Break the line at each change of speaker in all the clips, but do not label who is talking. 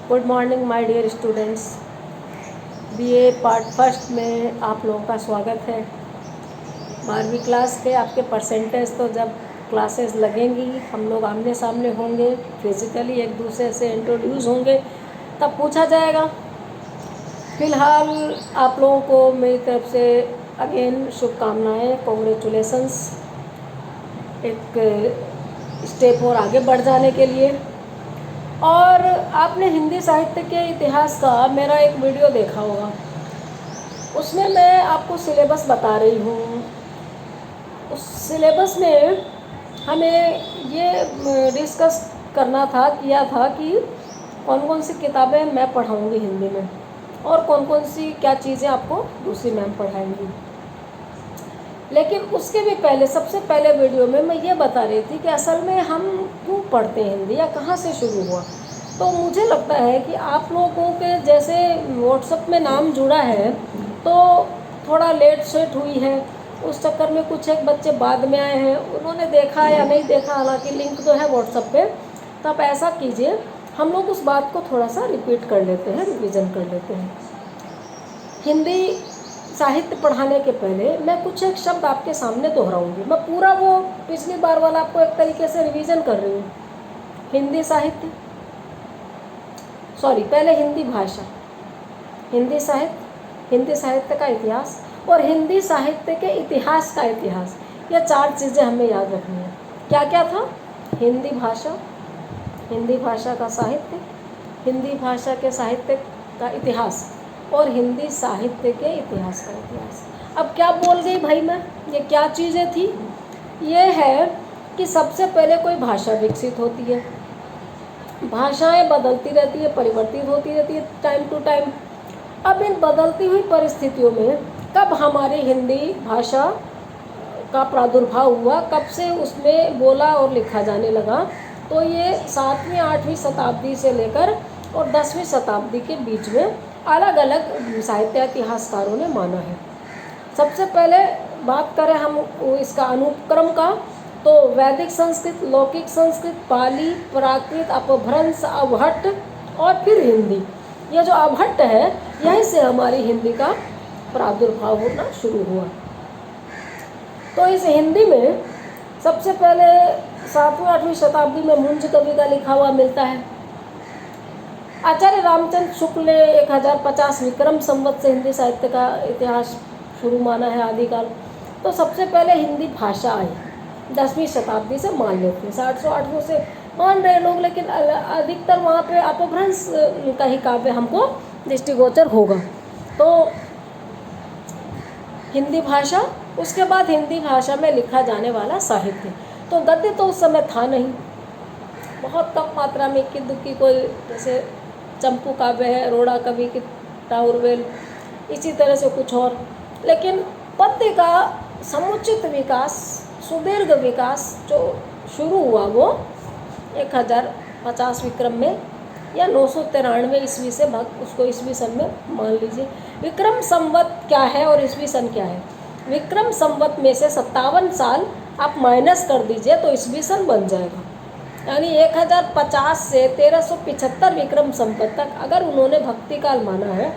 Good morning my dear students. BA part first में आप लोगों का स्वागत है। 12वीं क्लास के आपके परसेंटेज तो जब क्लासेस लगेंगी, हम लोग आमने सामने होंगे, फिज़िकली एक दूसरे से इंट्रोड्यूस होंगे, तब पूछा जाएगा। फ़िलहाल आप लोगों को मेरी तरफ से अगेन शुभकामनाएँ, कॉन्ग्रेचुलेसन्स एक स्टेप और आगे बढ़ जाने के लिए। और आपने हिंदी साहित्य के इतिहास का मेरा एक वीडियो देखा होगा, उसमें मैं आपको सिलेबस बता रही हूँ। उस सिलेबस में हमें ये डिस्कस किया था कि कौन कौन सी किताबें मैं पढ़ाऊँगी हिंदी में और कौन कौन सी क्या चीज़ें आपको दूसरी मैम पढ़ाएंगी। लेकिन उसके भी पहले, सबसे पहले वीडियो में मैं ये बता रही थी कि असल में हम क्यों पढ़ते हैं हिंदी या कहाँ से शुरू हुआ। तो मुझे लगता है कि आप लोगों के जैसे व्हाट्सएप में नाम जुड़ा है तो थोड़ा लेट सेट हुई है, उस चक्कर में कुछ एक बच्चे बाद में आए हैं, उन्होंने देखा या नहीं देखा, हालांकि लिंक तो है व्हाट्सएप पे। तो आप ऐसा कीजिए, हम लोग उस बात को थोड़ा सा रिपीट कर लेते हैं, रिवीजन कर लेते हैं। हिंदी साहित्य पढ़ाने के पहले मैं कुछ एक शब्द आपके सामने दोहराऊंगी। मैं पूरा वो पिछली बार वाला आपको एक तरीके से रिवीजन कर रही हूँ। हिंदी साहित्य, पहले हिंदी भाषा, हिंदी साहित्य का इतिहास और हिंदी साहित्य के इतिहास का इतिहास, ये चार चीज़ें हमें याद रखनी है। क्या क्या था? हिंदी भाषा का साहित्य, हिंदी भाषा के साहित्य का इतिहास और हिंदी साहित्य के इतिहास का इतिहास। अब क्या बोल गई भाई मैं, ये क्या चीज़ें थी? ये है कि सबसे पहले कोई भाषा विकसित होती है, भाषाएं बदलती रहती है, परिवर्तित होती रहती है टाइम टू टाइम। अब इन बदलती हुई परिस्थितियों में कब हमारी हिंदी भाषा का प्रादुर्भाव हुआ, कब से उसमें बोला और लिखा जाने लगा, तो ये 7वीं 8वीं शताब्दी से लेकर और 10वीं शताब्दी के बीच में अलग अलग साहित्य इतिहासकारों ने माना है। सबसे पहले बात करें हम इसका अनुक्रम का, तो वैदिक संस्कृत, लौकिक संस्कृत, पाली, प्राकृत, अपभ्रंश, अवहट्ट और फिर हिंदी। ये जो अवहट्ट है, यहीं से हमारी हिंदी का प्रादुर्भाव होना शुरू हुआ। तो इस हिंदी में सबसे पहले 7वीं 8वीं शताब्दी में मुंज कवि का लिखा हुआ मिलता है। आचार्य रामचंद्र शुक्ल ने 1050 विक्रम संवत से हिंदी साहित्य का इतिहास शुरू माना है, आदिकाल। तो सबसे पहले हिंदी भाषा आई 10वीं शताब्दी से, मान लेते हैं 700-800 से मान रहे लोग, लेकिन अधिकतर वहाँ पे अपभ्रंश का ही काव्य हमको दृष्टिगोचर होगा। तो हिंदी भाषा, उसके बाद हिंदी भाषा में लिखा जाने वाला साहित्य। तो गद्य तो उस समय था नहीं, बहुत कम मात्रा में, इक्की दुक्की कोई, जैसे चंपू काव्य है, रोड़ा कवि की टाउरवेल, इसी तरह से कुछ और। लेकिन पद्य का समुचित विकास, सुदीर्घ विकास जो शुरू हुआ वो 1050 विक्रम में या 993 ईस्वी से, उसको ईस्वी सन में मान लीजिए। विक्रम संवत क्या है और ईस्वी सन क्या है? विक्रम संवत में से 57 साल आप माइनस कर दीजिए तो ईस्वी सन बन जाएगा। यानी 1050 से 1375 विक्रम संवत तक अगर उन्होंने भक्ति काल माना है,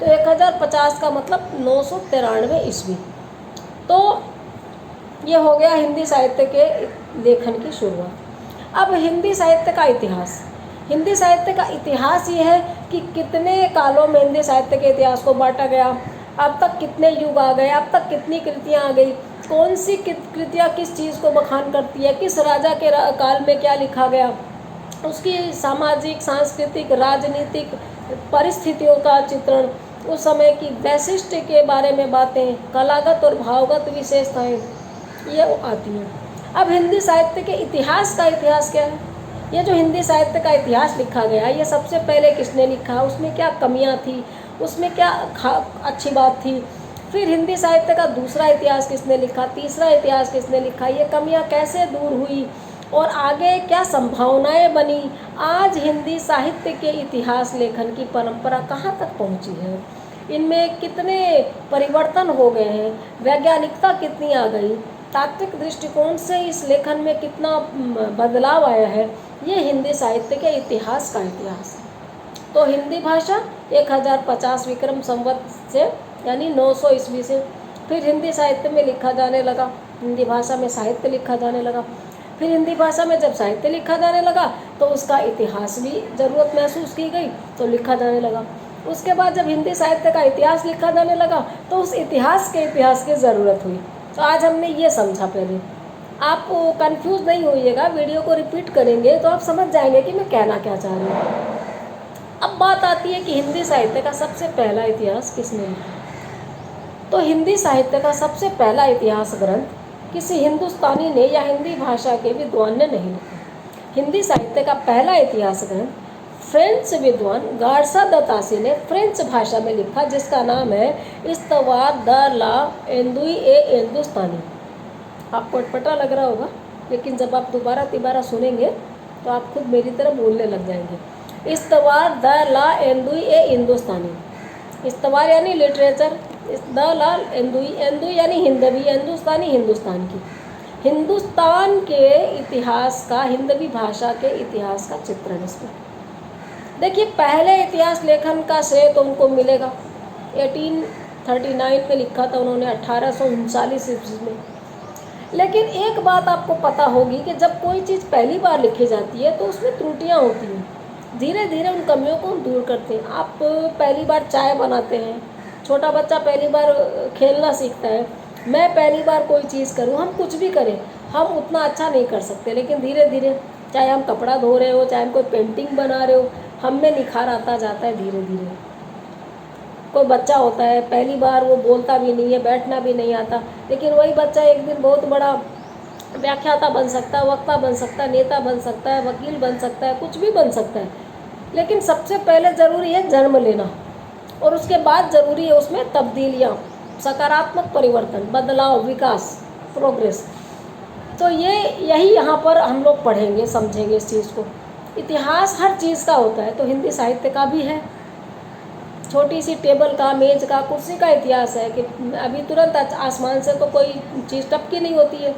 तो 1050 का मतलब 993 ईस्वी। तो ये हो गया हिंदी साहित्य के लेखन की शुरुआत। अब हिंदी साहित्य का इतिहास, हिंदी साहित्य का इतिहास ये है कि कितने कालों में हिंदी साहित्य के इतिहास को बांटा गया, अब तक कितने युग आ गए, अब तक कितनी कृतियाँ आ गई, कौन सी कृतियाँ किस चीज़ को बखान करती है, किस राजा के काल में क्या लिखा गया, उसकी सामाजिक, सांस्कृतिक, राजनीतिक परिस्थितियों का चित्रण, उस समय की वैशिष्ट के बारे में बातें, कलागत और भावगत विशेषताएँ ये आती हैं। अब हिंदी साहित्य के इतिहास का इतिहास क्या है? ये जो हिंदी साहित्य का इतिहास लिखा गया, ये सबसे पहले किसने लिखा, उसमें क्या कमियां थी, उसमें क्या अच्छी बात थी, फिर हिंदी साहित्य का दूसरा इतिहास किसने लिखा, तीसरा इतिहास किसने लिखा, ये कमियां कैसे दूर हुई और आगे क्या संभावनाएं बनी, आज हिंदी साहित्य के इतिहास लेखन की परंपरा कहाँ तक पहुँची है, इनमें कितने परिवर्तन हो गए हैं, वैज्ञानिकता कितनी आ गई, तात्विक दृष्टिकोण से इस लेखन में कितना बदलाव आया है, ये हिंदी साहित्य के इतिहास का इतिहास है। तो हिंदी भाषा 1050 विक्रम संवत से यानी 900 ईस्वी से फिर हिंदी साहित्य में लिखा जाने लगा, हिंदी भाषा में साहित्य लिखा जाने लगा। फिर हिंदी भाषा में जब साहित्य लिखा जाने लगा तो उसका इतिहास भी ज़रूरत महसूस की गई तो लिखा जाने लगा। उसके बाद जब हिंदी साहित्य का इतिहास लिखा जाने लगा तो उस इतिहास की ज़रूरत हुई। तो आज हमने ये समझा। पहले आप कंफ्यूज नहीं होइएगा, वीडियो को रिपीट करेंगे तो आप समझ जाएंगे कि मैं कहना क्या चाह रही हूँ। अब बात आती है कि हिंदी साहित्य का सबसे पहला इतिहास किसने लिखा। तो हिंदी साहित्य का सबसे पहला इतिहास ग्रंथ किसी हिंदुस्तानी ने या हिंदी भाषा के विद्वान ने नहीं लिखा। हिंदी साहित्य का पहला इतिहास ग्रंथ फ्रेंच विद्वान गार्सा द तासी ने फ्रेंच भाषा में लिखा, जिसका नाम है इस्तवार द ला एंदुई ए हिंदुस्तानी। आपको अटपटा लग रहा होगा, लेकिन जब आप दोबारा तिबारा सुनेंगे तो आप खुद मेरी तरह बोलने लग जाएंगे। इस्तवार द ला एंदुई ए हिंदुस्तानी। इस्तवार यानी लिटरेचर, द ला एंदुई, एंदुई यानी हिंदवी, हिंदुस्तानी हिंदुस्तान की, हिंदुस्तान के इतिहास का, हिंदवी भाषा के इतिहास का चित्रण इसमें। देखिए, पहले इतिहास लेखन का श्रेय तो उनको मिलेगा। 1839 में लिखा था उन्होंने, 1839 ईस्वी में। लेकिन एक बात आपको पता होगी कि जब कोई चीज़ पहली बार लिखी जाती है तो उसमें त्रुटियां होती हैं। धीरे धीरे उन कमियों को हम दूर करते हैं। आप पहली बार चाय बनाते हैं, छोटा बच्चा पहली बार खेलना सीखता है, मैं पहली बार कोई चीज़ करूँ, हम कुछ भी करें, हम उतना अच्छा नहीं कर सकते। लेकिन धीरे धीरे, चाहे हम कपड़ा धो रहे हो, चाहे हम कोई पेंटिंग बना रहे हो, हम में निखार आता जाता है धीरे धीरे। कोई बच्चा होता है, पहली बार वो बोलता भी नहीं है, बैठना भी नहीं आता, लेकिन वही बच्चा एक दिन बहुत बड़ा व्याख्याता बन सकता है, वक्ता बन सकता है, नेता बन सकता है, वकील बन सकता है, कुछ भी बन सकता है। लेकिन सबसे पहले ज़रूरी है जन्म लेना, और उसके बाद ज़रूरी है उसमें तब्दीलियाँ, सकारात्मक परिवर्तन, बदलाव, विकास, प्रोग्रेस। तो यही यहाँ पर हम लोग पढ़ेंगे, समझेंगे इस चीज़ को। इतिहास हर चीज़ का होता है, तो हिंदी साहित्य का भी है। छोटी सी टेबल का, मेज का, कुर्सी का इतिहास है कि अभी तुरंत आसमान से तो कोई चीज़ टपकी नहीं होती है।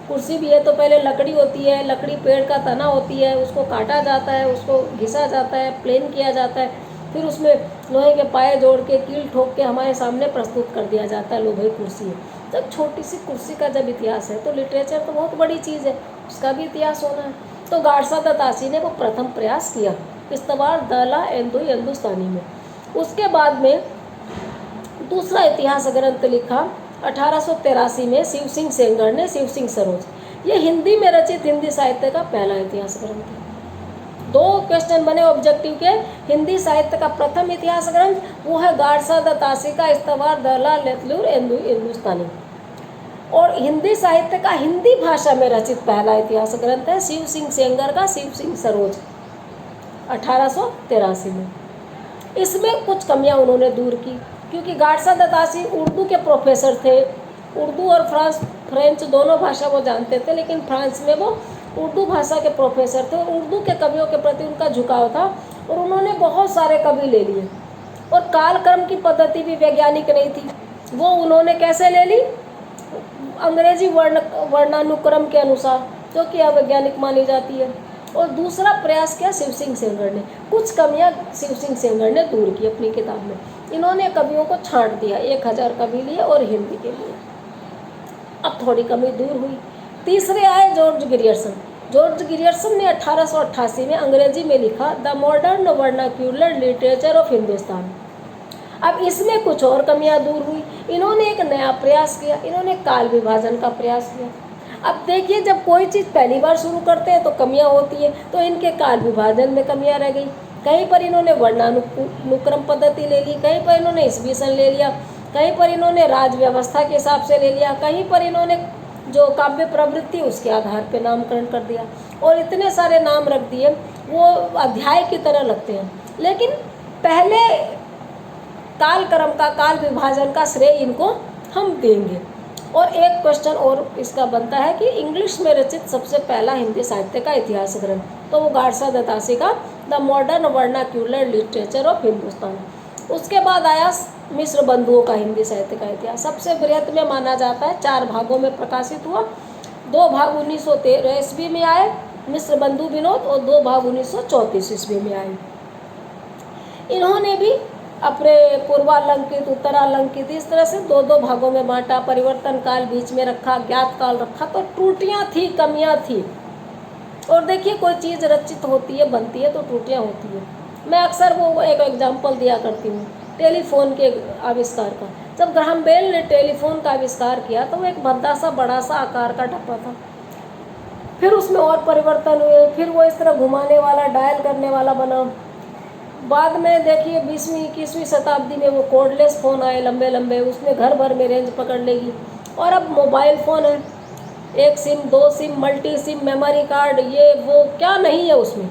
कुर्सी भी है तो पहले लकड़ी होती है, लकड़ी पेड़ का तना होती है, उसको काटा जाता है, उसको घिसा जाता है, प्लेन किया जाता है, फिर उसमें लोहे के पाए जोड़ के, कील ठोक के हमारे सामने प्रस्तुत कर दिया जाता है, लो भाई कुर्सी है। जब छोटी सी कुर्सी का जब इतिहास है तो लिटरेचर तो बहुत बड़ी चीज़ है, उसका भी इतिहास होना है। तो गार्सा द तासी ने वो प्रथम प्रयास किया इस्तवार द ला एंदुई हिंदुस्तानी में। उसके बाद में दूसरा इतिहास ग्रंथ लिखा 1883 में शिव सिंह सेंगर ने, शिव सिंह सरोज। ये हिंदी में रचित हिंदी साहित्य का पहला इतिहास ग्रंथ है। 2 क्वेश्चन बने ऑब्जेक्टिव के। हिंदी साहित्य का प्रथम इतिहास ग्रंथ वो है गार्सा द तासी का इस्तवार द ला एंदुई हिंदुस्तानी, और हिंदी साहित्य का हिंदी भाषा में रचित पहला इतिहास ग्रंथ है शिव सिंह सेंगर का, शिव सिंह सरोज, 1883 में। इसमें कुछ कमियां उन्होंने दूर की, क्योंकि गार्सा द तासी उर्दू के प्रोफेसर थे। उर्दू और फ्रेंच दोनों भाषा वो जानते थे, लेकिन फ्रांस में वो उर्दू भाषा के प्रोफेसर थे और उर्दू के कवियों के प्रति उनका झुकाव था, और उन्होंने बहुत सारे कवि ले लिए। और कालक्रम की पद्धति भी वैज्ञानिक नहीं थी, वो उन्होंने कैसे ले ली, अंग्रेजी वर्णानुक्रम के अनुसार, जो कि अवैज्ञानिक मानी जाती है। और दूसरा प्रयास किया शिव सिंह सेंगर ने। कुछ कमियां शिव सिंह सेंगर ने दूर की अपनी किताब में। इन्होंने कवियों को छांट दिया, 1000 कवि लिए और हिंदी के लिए। अब थोड़ी कमी दूर हुई। तीसरे आए जॉर्ज ग्रियर्सन। जॉर्ज ग्रियर्सन ने 1888 में अंग्रेजी में लिखा the modern vernacular literature of Hindustan. अब इसमें कुछ और कमियां दूर हुई। इन्होंने एक नया प्रयास किया, इन्होंने काल विभाजन का प्रयास किया। अब देखिए, जब कोई चीज़ पहली बार शुरू करते हैं तो कमियां होती है, तो इनके काल विभाजन में कमियां रह गई। कहीं पर इन्होंने वर्णानुक्रम पद्धति ले ली, कहीं पर इन्होंने ईस्वी सन ले लिया, कहीं पर इन्होंने राज व्यवस्था के हिसाब से ले लिया, कहीं पर इन्होंने जो काव्य प्रवृत्ति उसके आधार पर नामकरण कर दिया, और इतने सारे नाम रख दिए वो अध्याय की तरह लगते हैं। लेकिन पहले कालक्रम का, काल विभाजन का श्रेय इनको हम देंगे। और एक क्वेश्चन और इसका बनता है कि इंग्लिश में रचित सबसे पहला हिंदी साहित्य का इतिहास ग्रंथ, तो वो गार्सा द तासी का the modern vernacular literature of Hindustan. उसके बाद आया मिश्र बंधुओं का हिंदी साहित्य का इतिहास, सबसे बृहत में माना जाता है, 4 भागों में प्रकाशित हुआ। 2 भाग 1913 ईस्वी में आए मिश्र बंधु विनोद, और 2 भाग 1934 ईस्वी में आए। इन्होंने भी अपने पूर्वालंकित, उत्तरालंकित, इस तरह से दो दो भागों में बांटा, परिवर्तन काल बीच में रखा, ज्ञात काल रखा। तो त्रुटियां थी, कमियां थी। और देखिए कोई चीज़ रचित होती है, बनती है, तो त्रुटियां होती है। मैं अक्सर वो एक एग्जाम्पल दिया करती हूँ टेलीफोन के आविष्कार का। जब ग्राहम बेल ने टेलीफोन का आविष्कार किया तो वो एक भद्दा सा बड़ा सा आकार का डब्बा था। फिर उसमें और परिवर्तन हुए, फिर वो इस तरह घुमाने वाला, डायल करने वाला बना। बाद में देखिए 20वीं 21वीं शताब्दी में वो कॉर्डलेस फ़ोन आए, लंबे लंबे, उसमें घर भर में रेंज पकड़ लेगी। और अब मोबाइल फ़ोन है, 1 SIM 2 SIM, multi SIM, memory card, ये वो क्या नहीं है उसमें।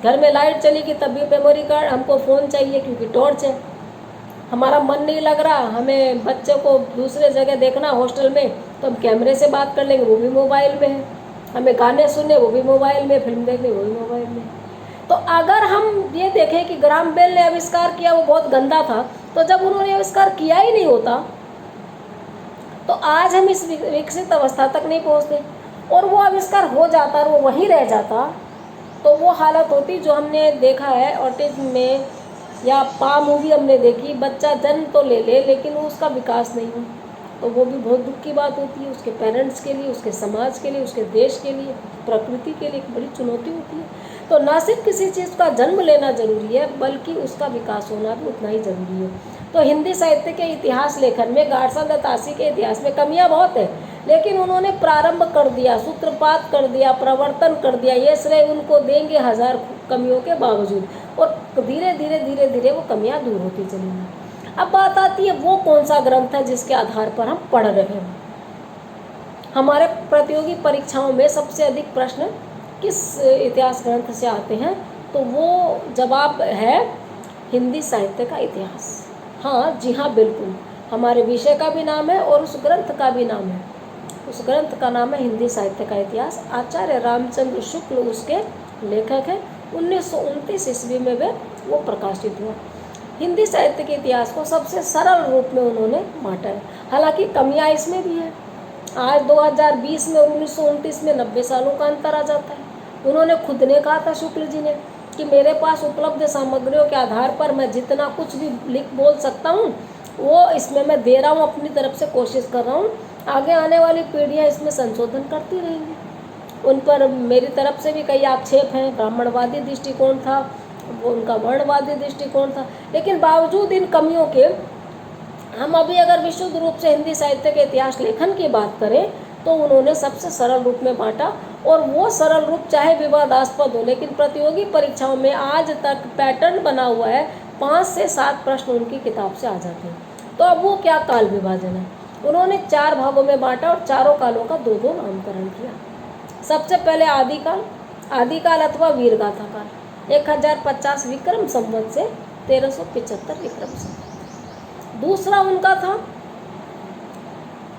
घर में लाइट चलेगी तब भी मेमोरी कार्ड, हमको फ़ोन चाहिए क्योंकि टॉर्च है। हमारा मन नहीं लग रहा, हमें बच्चे को दूसरे जगह देखना हॉस्टल में, तो हम कैमरे से बात कर लेंगे, वो भी मोबाइल में है। हमें गाने सुनने, वो भी मोबाइल में, फिल्म देखने, वो भी मोबाइल में। तो अगर हम ये देखें कि ग्राहम बेल ने आविष्कार किया वो बहुत गंदा था, तो जब उन्होंने आविष्कार किया ही नहीं होता तो आज हम इस विकसित अवस्था तक नहीं पहुँचते। और वो आविष्कार हो जाता और वो वहीं रह जाता तो वो हालत होती जो हमने देखा है ऑटिज्म में, या पा मूवी हमने देखी, बच्चा जन्म तो ले ले लेकिन उसका विकास नहीं हो, तो वो भी बहुत दुख की बात होती है। उसके पेरेंट्स के लिए, उसके समाज के लिए, उसके देश के लिए, प्रकृति के लिए एक बड़ी चुनौती होती है। तो न सिर्फ किसी चीज़ का जन्म लेना जरूरी है बल्कि उसका विकास होना भी उतना ही जरूरी है। तो हिंदी साहित्य के इतिहास लेखन में गाडसा दत्तासी के इतिहास में कमियां बहुत है, लेकिन उन्होंने प्रारंभ कर दिया, सूत्रपात कर दिया, प्रवर्तन कर दिया, ये श्रेय उनको देंगे हजार कमियों के बावजूद। और धीरे धीरे धीरे धीरे वो कमियां दूर होती चलेंगी। अब बात आती है वो कौन सा ग्रंथ है जिसके आधार पर हम पढ़ रहे हैं। हमारे प्रतियोगी परीक्षाओं में सबसे अधिक प्रश्न किस इतिहास ग्रंथ से आते हैं, तो वो जवाब है हिंदी साहित्य का इतिहास। हाँ जी हाँ, बिल्कुल, हमारे विषय का भी नाम है और उस ग्रंथ का भी नाम है। उस ग्रंथ का नाम है हिंदी साहित्य का इतिहास। आचार्य रामचंद्र शुक्ल उसके लेखक हैं। 1929 ईस्वी में वो प्रकाशित हुआ। हिंदी साहित्य के इतिहास को सबसे सरल रूप में उन्होंने बांटा है। हालांकि कमियां इसमें भी है। आज 2020 में और 1929 में 90 सालों का अंतर आ जाता है। उन्होंने खुद ने कहा था, शुक्ल जी ने, कि मेरे पास उपलब्ध सामग्रियों के आधार पर मैं जितना कुछ भी लिख बोल सकता हूँ वो इसमें मैं दे रहा हूँ, अपनी तरफ से कोशिश कर रहा हूँ। आगे आने वाली पीढ़ियाँ इसमें संशोधन करती रहेंगी। उन पर मेरी तरफ से भी कई आक्षेप हैं। ब्राह्मणवादी दृष्टिकोण था, वो उनका वर्णवादी दृष्टिकोण था, लेकिन बावजूद इन कमियों के हम अभी अगर विशुद्ध रूप से हिंदी साहित्य के इतिहास लेखन की बात करें तो उन्होंने सबसे सरल रूप में बांटा। और वो सरल रूप चाहे विवादास्पद हो, लेकिन प्रतियोगी परीक्षाओं में आज तक पैटर्न बना हुआ है, 5 से 7 प्रश्न उनकी किताब से आ जाते हैं। तो अब वो क्या काल विभाजन है, उन्होंने 4 भागों में बांटा और चारों कालों का 2-2 नामकरण किया। सबसे पहले आदिकाल, आदिकाल अथवा वीरगाथा काल, 1050 विक्रम संवत से 1375 विक्रम संवत। दूसरा उनका था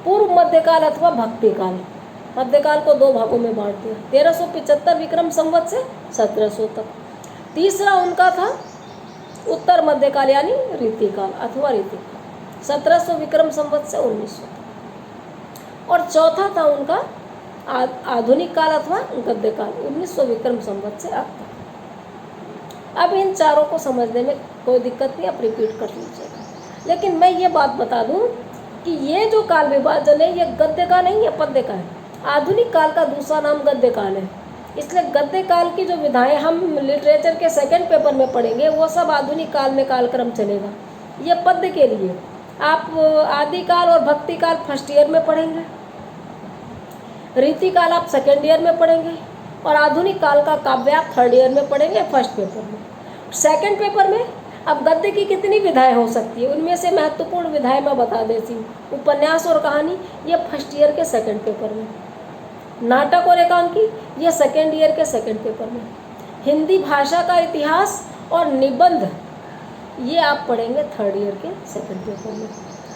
पूर्व मध्यकाल अथवा भक्ति काल। मध्यकाल को 2 भागों में बांट दिया, 1375 विक्रम संवत से 1700 तक। तीसरा उनका था उत्तर मध्यकाल यानी रीतिकाल अथवा रीतिकाल, 1700 विक्रम संवत से 1900 तक। और चौथा था उनका आधुनिक काल अथवा गद्यकाल, 1900 विक्रम संवत से अब तक। अब इन चारों को समझने में कोई दिक्कत नहीं, आप रिपीट कर लीजिएगा। लेकिन मैं ये बात बता दूं कि ये जो काल विभाजन है ये गद्य का नहीं है, पद्य का है। आधुनिक काल का दूसरा नाम गद्य काल है, इसलिए गद्य काल की जो विधाएं हम लिटरेचर के सेकंड पेपर में पढ़ेंगे वो सब आधुनिक काल में कालक्रम चलेगा। ये पद्य के लिए आप आदिकाल और भक्ति काल फर्स्ट ईयर में पढ़ेंगे, रीतिकाल आप सेकेंड ईयर में पढ़ेंगे, और आधुनिक काल का काव्य आप थर्ड ईयर में पढ़ेंगे फर्स्ट पेपर में। सेकंड पेपर में अब गद्य की कितनी विधाएं हो सकती है, उनमें से महत्वपूर्ण विधाएं मैं बता देती हूँ। उपन्यास और कहानी ये फर्स्ट ईयर के सेकंड पेपर में, नाटक और एकांकी ये सेकंड ईयर के सेकंड पेपर में, हिंदी भाषा का इतिहास और निबंध ये आप पढ़ेंगे थर्ड ईयर के सेकंड पेपर में।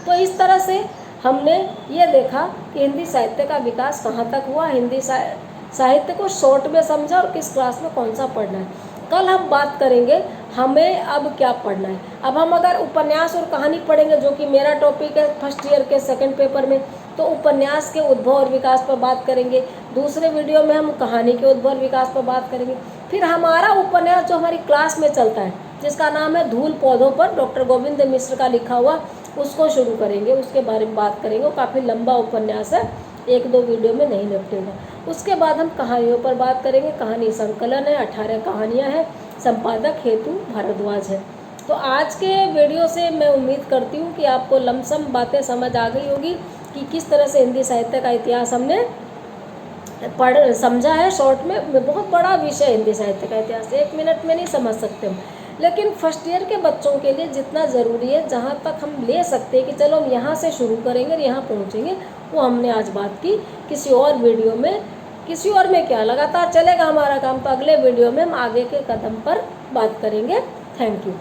तो इस तरह से हमने ये देखा कि हिंदी साहित्य का विकास कहाँ तक हुआ, हिंदी साहित्य को शॉर्ट में समझा और किस क्लास में कौन सा पढ़ना है। कल हम बात करेंगे हमें अब क्या पढ़ना है। अब हम अगर उपन्यास और कहानी पढ़ेंगे जो कि मेरा टॉपिक है फर्स्ट ईयर के सेकंड पेपर में, तो उपन्यास के उद्भव और विकास पर बात करेंगे। दूसरे वीडियो में हम कहानी के उद्भव और विकास पर बात करेंगे। फिर हमारा उपन्यास जो हमारी क्लास में चलता है जिसका नाम है धूल पौधों पर, डॉक्टर गोविंद मिश्र का लिखा हुआ, उसको शुरू करेंगे, उसके बारे में बात करेंगे। वो काफ़ी लंबा उपन्यास है, 1-2 वीडियो में नहीं निपटेगा। उसके बाद हम कहानियों पर बात करेंगे। कहानी संकलन है, 18 कहानियाँ हैं, संपादक हेतु भारद्वाज है। तो आज के वीडियो से मैं उम्मीद करती हूँ कि आपको लमसम बातें समझ आ गई होगी कि किस तरह से हिंदी साहित्य का इतिहास हमने समझा है। शॉर्ट में बहुत बड़ा विषय हिंदी साहित्य का इतिहास 1 मिनट में नहीं समझ सकते हम, लेकिन फर्स्ट ईयर के बच्चों के लिए जितना ज़रूरी है, जहाँ तक हम ले सकते हैं कि चलो हम यहाँ से शुरू करेंगे और यहाँ पहुँचेंगे, वो हमने आज बात की। किसी और वीडियो में, किसी और में क्या, लगातार चलेगा हमारा काम, तो अगले वीडियो में हम आगे के कदम पर बात करेंगे। Thank you.